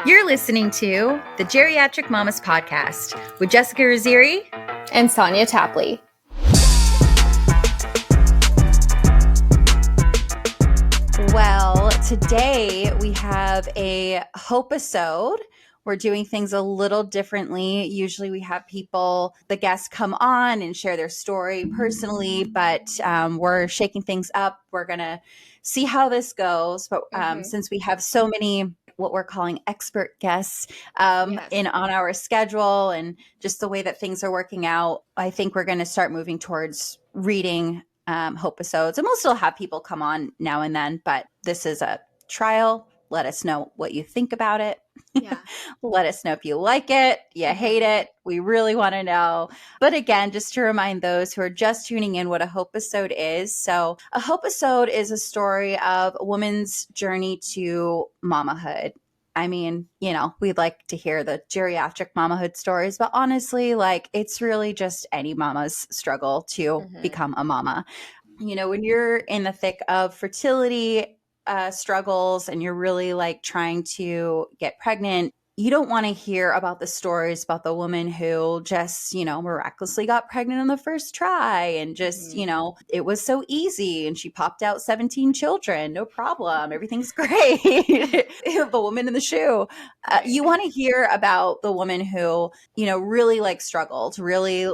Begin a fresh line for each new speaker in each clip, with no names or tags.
You're listening to the Geriatric Mamas podcast with Jessica Raziri
and Sonia Tapley.
Well, today we have a HOPEisode. We're doing things a little differently. Usually we have the guests come on and share their story personally, but we're shaking things up. We're going to see how this goes. But since we have so many what we're calling expert guests on our schedule and just the way that things are working out, I think we're going to start moving towards reading HOPEisodes, and we'll still have people come on now and then, but this is a trial. Let us know what you think about it. Yeah. Let us know if you like it, you hate it. We really want to know. But again, just to remind those who are just tuning in what a HOPEisode is. So a HOPEisode is a story of a woman's journey to mamahood. I mean, we'd like to hear the geriatric mamahood stories, but honestly, it's really just any mama's struggle to become a mama. When you're in the thick of fertility struggles and you're really trying to get pregnant, you don't want to hear about the stories about the woman who just, miraculously got pregnant on the first try and just, it was so easy and she popped out 17 children, no problem. Everything's great. The woman in the shoe. You want to hear about the woman who, really struggled, really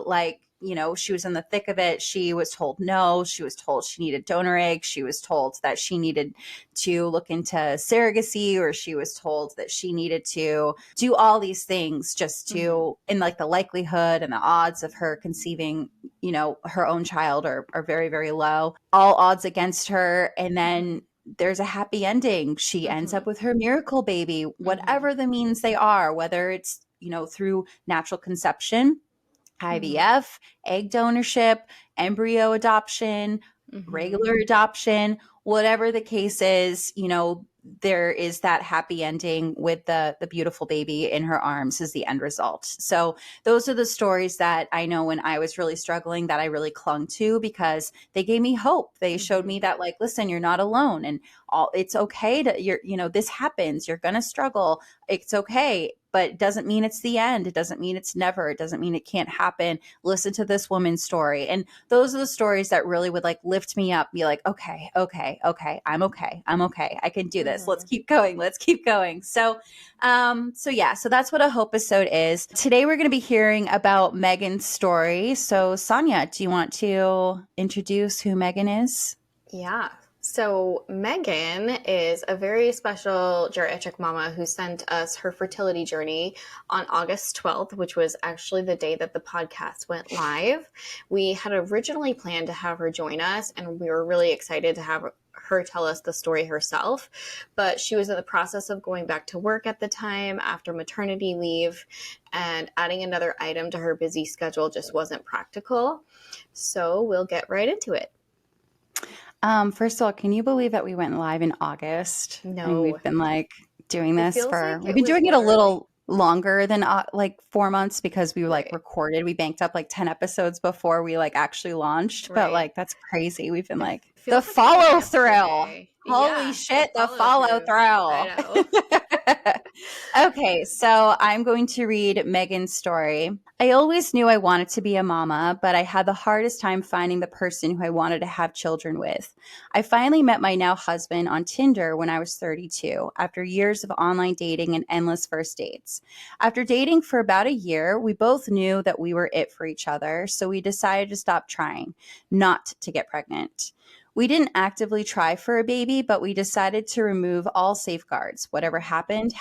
she was in the thick of it. She was told no. She was told she needed donor eggs. She was told that she needed to look into surrogacy, or she was told that she needed to do all these things just to, and the likelihood and the odds of her conceiving, her own child are very, very low. All odds against her. And then there's a happy ending. She ends up with her miracle baby, whatever the means they are, whether it's, through natural conception, IVF, egg donorship, embryo adoption, regular adoption, whatever the case is, there is that happy ending with the beautiful baby in her arms is the end result. So those are the stories that I know when I was really struggling that I really clung to because they gave me hope. They showed me that listen, you're not alone and it's okay to, this happens. You're going to struggle. It's okay. But it doesn't mean it's the end. It doesn't mean it's never. It doesn't mean it can't happen. Listen to this woman's story. And those are the stories that really would lift me up, be like, okay. I'm okay. I can do this. Let's keep going. So that's what a HOPEisode is. Today, we're going to be hearing about Megan's story. So Sonia, do you want to introduce who Megan is?
Yeah. So Megan is a very special geriatric mama who sent us her fertility journey on August 12th, which was actually the day that the podcast went live. We had originally planned to have her join us, and we were really excited to have her tell us the story herself, but she was in the process of going back to work at the time after maternity leave, and adding another item to her busy schedule just wasn't practical. So we'll get right into it.
First of all, can you believe that we went live in August?
No.
And we've been doing this we've been doing it a little longer than 4 months because we recorded, we banked up 10 episodes before we actually launched. Right. But that's crazy. We've been the follow through. Holy shit, the follow through. I know. Okay, so I'm going to read Megan's story. I always knew I wanted to be a mama, but I had the hardest time finding the person who I wanted to have children with. I finally met my now husband on Tinder when I was 32, after years of online dating and endless first dates. After dating for about a year, we both knew that we were it for each other, so we decided to stop trying, not to get pregnant. We didn't actively try for a baby, but we decided to remove all safeguards. Whatever happened,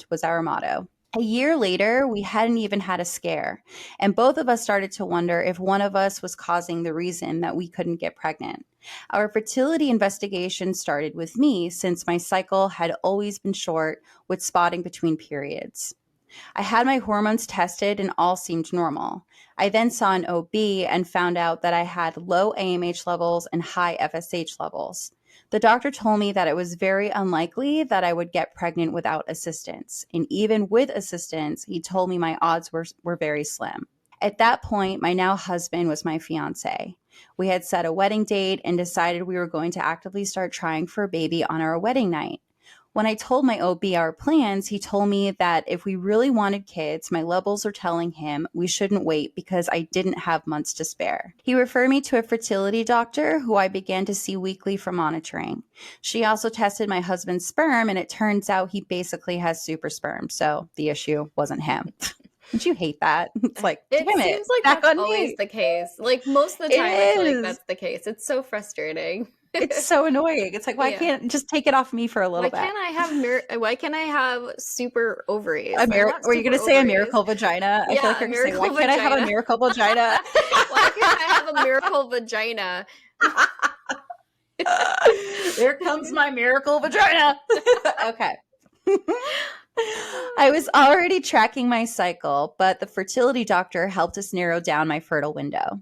was our motto. A year later, we hadn't even had a scare, and both of us started to wonder if one of us was causing the reason that we couldn't get pregnant. Our fertility investigation started with me, since my cycle had always been short, with spotting between periods. I had my hormones tested and all seemed normal. I then saw an OB and found out that I had low AMH levels and high FSH levels. The doctor told me that it was very unlikely that I would get pregnant without assistance. And even with assistance, he told me my odds were very slim. At that point, my now husband was my fiance. We had set a wedding date and decided we were going to actively start trying for a baby on our wedding night. When I told my OB our plans, he told me that if we really wanted kids, my levels were telling him we shouldn't wait because I didn't have months to spare. He referred me to a fertility doctor who I began to see weekly for monitoring. She also tested my husband's sperm, and it turns out he basically has super sperm, so the issue wasn't him. Don't you hate that? It's like,
It
damn it,
seems like
back
that's
on
always
me.
the case. Like most of the
It
time, I feel like
is.
that's the case. It's so frustrating.
It's so annoying. It's like, why
Yeah.
can't just take it off me for a little bit?
Why can't I have super ovaries? I want
Were you going
super
to say a
ovaries.
miracle vagina? I feel like
Yeah,
you're going to say, why
miracle
can't I have a
vagina.
miracle vagina?
Why can't I have a miracle vagina?
There comes my miracle vagina. Okay. I was already tracking my cycle, but the fertility doctor helped us narrow down my fertile window.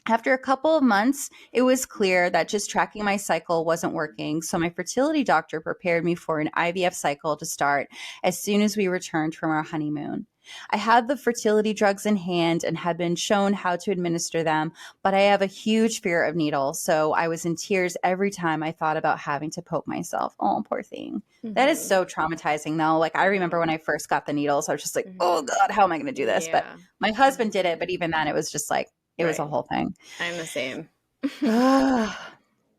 After a couple of months, it was clear that just tracking my cycle wasn't working, so my fertility doctor prepared me for an IVF cycle to start as soon as we returned from our honeymoon. I had the fertility drugs in hand and had been shown how to administer them, but I have a huge fear of needles, so I was in tears every time I thought about having to poke myself. Oh, poor thing. That is so traumatizing, though. Like, I remember when I first got the needles, I was just like, oh, God, how am I going to do this? But
Yeah.
my husband did it, but even then, it was just like, it was a
Right.
whole thing.
I'm the same.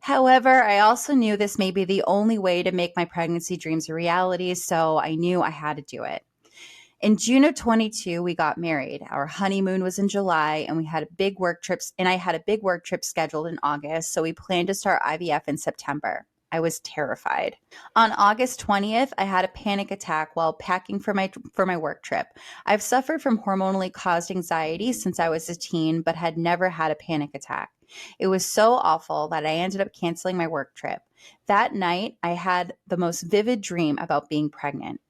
However, I also knew this may be the only way to make my pregnancy dreams a reality, so I knew I had to do it. In June of 22, we got married. Our honeymoon was in July, and we had a big work trips, and I had a big work trip scheduled in August, so we planned to start IVF in September. I was terrified. On August 20th, I had a panic attack while packing for my work trip. I've suffered from hormonally caused anxiety since I was a teen, but had never had a panic attack. It was so awful that I ended up canceling my work trip. That night, I had the most vivid dream about being pregnant.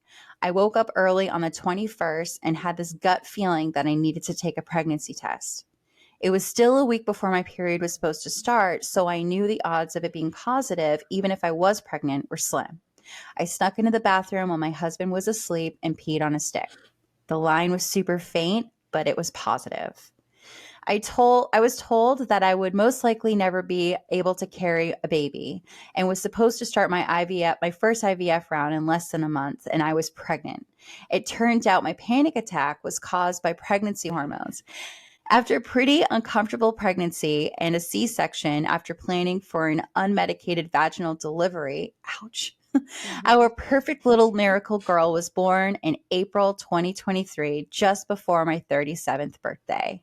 I woke up early on the 21st and had this gut feeling that I needed to take a pregnancy test. It was still a week before my period was supposed to start, so I knew the odds of it being positive, even if I was pregnant, were slim. I snuck into the bathroom while my husband was asleep and peed on a stick. The line was super faint, but it was positive. I was told that I would most likely never be able to carry a baby and was supposed to start my first IVF round in less than a month, and I was pregnant. It turned out my panic attack was caused by pregnancy hormones. After a pretty uncomfortable pregnancy and a C-section after planning for an unmedicated vaginal delivery, ouch, our perfect little miracle girl was born in April 2023, just before my 37th birthday.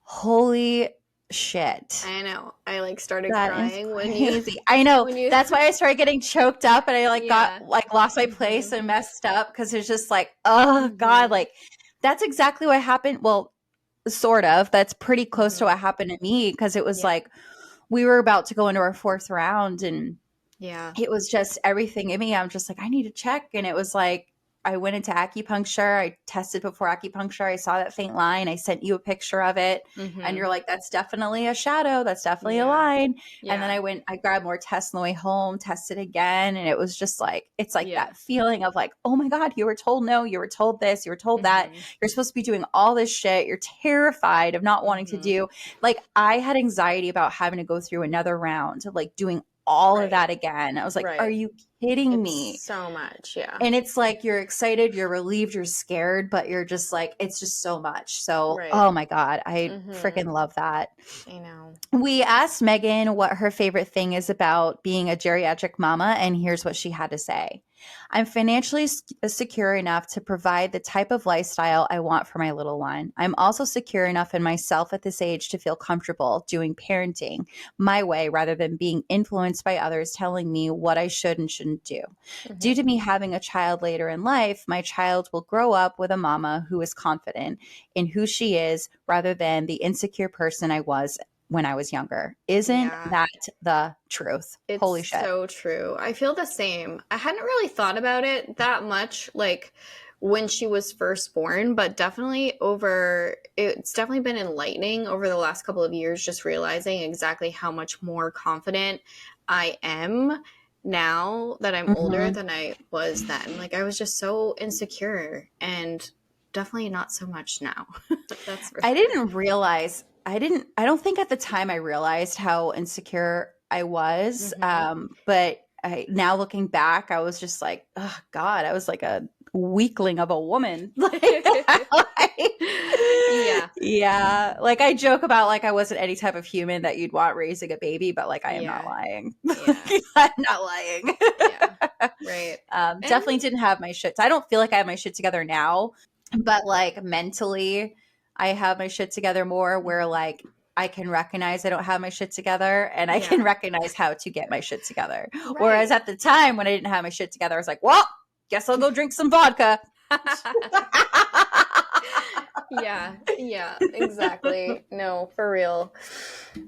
Holy shit.
I know. I like started
That is
crying
crazy. I know.
when you
That's why I started getting choked up and I
Yeah.
got lost my place and messed up because it's just like, oh God, like that's exactly what happened. Well, sort of. That's pretty close to what happened to me because it was
Yeah.
like we were about to go into our fourth round and
Yeah.
it was just everything in me. I'm just like, I need to check. And it was like, I went into acupuncture. I tested before acupuncture. I saw that faint line. I sent you a picture of it. And you're like, that's definitely a shadow. That's definitely a line. And then I grabbed more tests on the way home, tested again. And it was just like, it's like that feeling of like, oh my God, you were told no, you were told this, you were told that. You're supposed to be doing all this shit. You're terrified of not wanting to do. Like I had anxiety about having to go through another round of like doing all of that again. I was like, are you kidding me?
So much, yeah.
And it's like you're excited, you're relieved, you're scared, but you're just like, it's just so much. So, oh my God, I freaking love that.
I know.
We asked Megan what her favorite thing is about being a geriatric mama, and here's what she had to say. I'm financially secure enough to provide the type of lifestyle I want for my little one. I'm also secure enough in myself at this age to feel comfortable doing parenting my way rather than being influenced by others telling me what I should and shouldn't do. Due to me having a child later in life, my child will grow up with a mama who is confident in who she is rather than the insecure person I was when I was younger. Isn't that the truth?
It's
Holy shit.
so true. I feel the same. I hadn't really thought about it that much, like when she was first born, but it's definitely been enlightening over the last couple of years, just realizing exactly how much more confident I am now that I'm older than I was then. Like I was just so insecure and definitely not so much now. That's for
I
sure.
didn't realize I don't think at the time I realized how insecure I was. But now looking back, I was just like, oh God, I was like a weakling of a woman.
Yeah.
Yeah. Like I joke about like I wasn't any type of human that you'd want raising a baby, but like I am not
Yeah.
lying.
Yeah.
I'm not lying.
Yeah. Right. And
Definitely didn't have my shit. I don't feel like I have my shit together now, but like mentally, I have my shit together more where like I can recognize I don't have my shit together and I can
yeah.
recognize how to get my shit together. Whereas
Right.
at the time when I didn't have my shit together, I was like, well, guess I'll go drink some vodka.
Yeah, exactly. No, for real.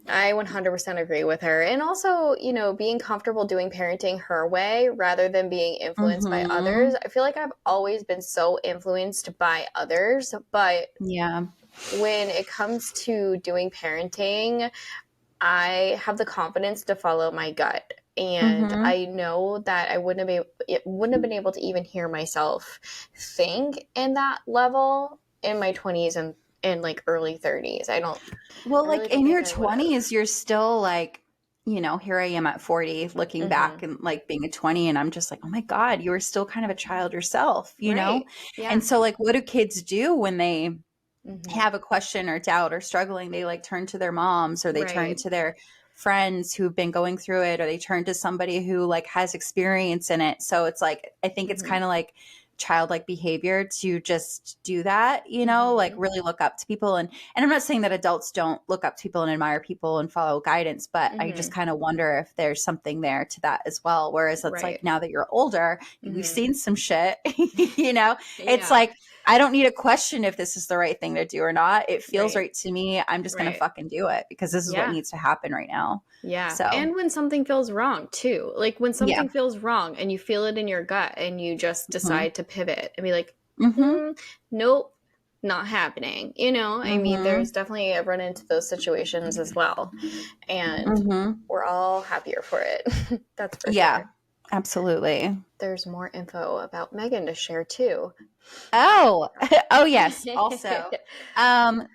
I 100% agree with her. And also, being comfortable doing parenting her way rather than being influenced by others. I feel like I've always been so influenced by others, but
Yeah.
when it comes to doing parenting, I have the confidence to follow my gut. And I know that I wouldn't have been able to even hear myself think in that level in my 20s and like early 30s.
Well,
I really
like
don't
in
think
your
I would have.
20s, you're still like, here I am at 40 looking back and like being a 20 and I'm just like, oh my God, you were still kind of a child yourself,
Right. Yeah.
And so like what do kids do when they
Mm-hmm.
have a question or doubt or struggling? They like turn to their moms or they turn
Right.
to their friends who've been going through it or they turn to somebody who like has experience in it. So it's like I think it's
Mm-hmm.
kind of like childlike behavior to just do that, like
Mm-hmm.
really look up to people and I'm not saying that adults don't look up to people and admire people and follow guidance, but I just
Mm-hmm.
kind of wonder if there's something there to that as well. Whereas it's like
Right.
now that you're older, you've
Mm-hmm.
seen some shit, it's
Yeah.
like I don't need a question if this is the right thing to do or not. It feels
Right.
right to me. I'm just going to
Right.
fucking do it because this is what
Yeah.
needs to happen right now.
Yeah.
So,
And when something feels wrong too. Like when
yeah.
something feels wrong and you feel it in your gut and you just
Hmm.
decide to pivot and be like,
Hmm.
nope, not happening. I mean,
Hmm.
there's definitely I've run into those situations as well. And
Hmm.
we're all happier for it. That's for
Yeah,
sure.
absolutely.
There's more info about Megan to share too.
Oh, oh yes. Also,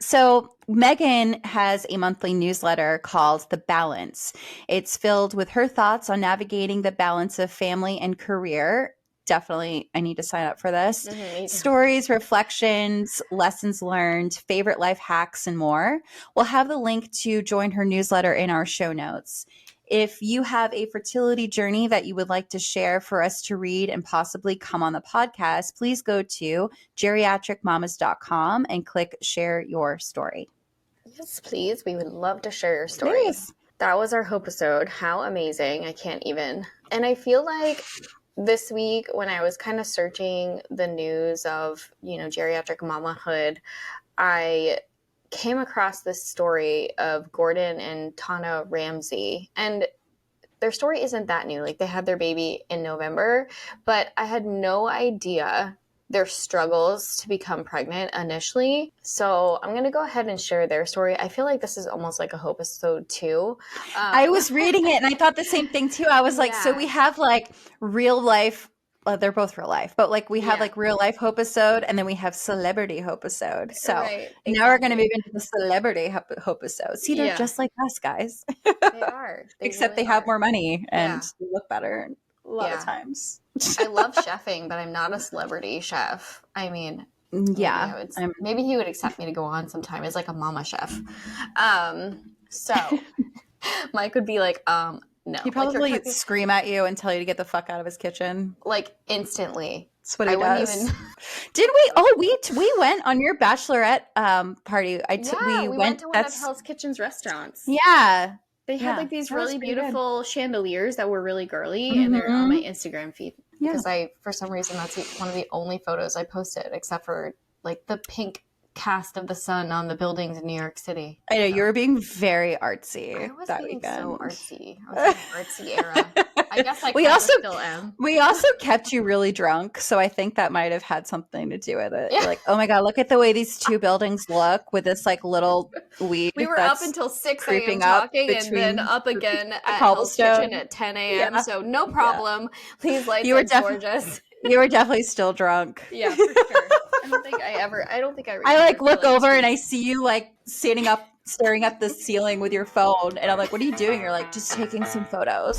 so Megan has a monthly newsletter called The Balance. It's filled with her thoughts on navigating the balance of family and career. Definitely, I need to sign up for this.
Me too.
Stories, reflections, lessons learned, favorite life hacks, and more. We'll have the link to join her newsletter in our show notes. If you have a fertility journey that you would like to share for us to read and possibly come on the podcast, please go to geriatricmamas.com and click share your story.
Yes, please. We would love to share your story.
Please.
That was our HOPEisode. How amazing. I can't even. And I feel like this week when I was kind of searching the news of, geriatric mamahood, I came across this story of Gordon and Tana Ramsay. And their story isn't that new. Like they had their baby in November, but I had no idea their struggles to become pregnant initially. So I'm going to go ahead and share their story. I feel like this is almost like a HOPEisode too.
I was reading it and I thought the same thing too. I was like, so
Yeah.
we have like real life. Well, they're both real life, but like we have
Yeah.
like real life HOPEisode and then we have celebrity HOPEisode. So
Right,
now we're going to
exactly.
move into the celebrity HOPEisode. See, they're
Yeah,
just like us, guys,
they are. They
except
really
they have
are.
more money and
Yeah.
they look better a lot of
Yeah.
times.
I love chefing, but I'm not a celebrity chef. I mean,
Yeah.
maybe he would accept me to go on sometime as like a mama chef. So Mike would be like, no.
He
Like you're
probably
cooking
scream at you and tell you to get the fuck out of his kitchen.
like instantly.
That's what
I
he
wouldn't
does.
even
Did we? Oh, we went on your bachelorette party.
Yeah, we went to one of Hell's Kitchen's restaurants.
Yeah.
They had like these
That was
really
pretty good.
beautiful chandeliers that were really girly, and they're on my Instagram feed
Yeah.
because for some reason, that's one of the only photos I posted, except for like the pink cast of the sun on the buildings in New York City.
I know you were being very artsy
I was
that
being
weekend.
so artsy. I was in an artsy era. I guess I
We
kind of
also-
still am.
We also kept you really drunk, so I think that might have had something to do with it.
Yeah.
You're like, oh my god, look at the way these two buildings look with this like little weed.
We were up until 6 a.m.
creeping up
talking, and then
between
up again at Hell's
cobblestone.
Kitchen at 10 a.m.
Yeah.
So no problem. These lights
You were
are gorgeous.
You were definitely still drunk.
Yeah, for sure. I don't think I
I like look over and I see you like standing up, staring at the ceiling with your phone, and I'm like, "What are you doing?" You're like, "Just taking some photos."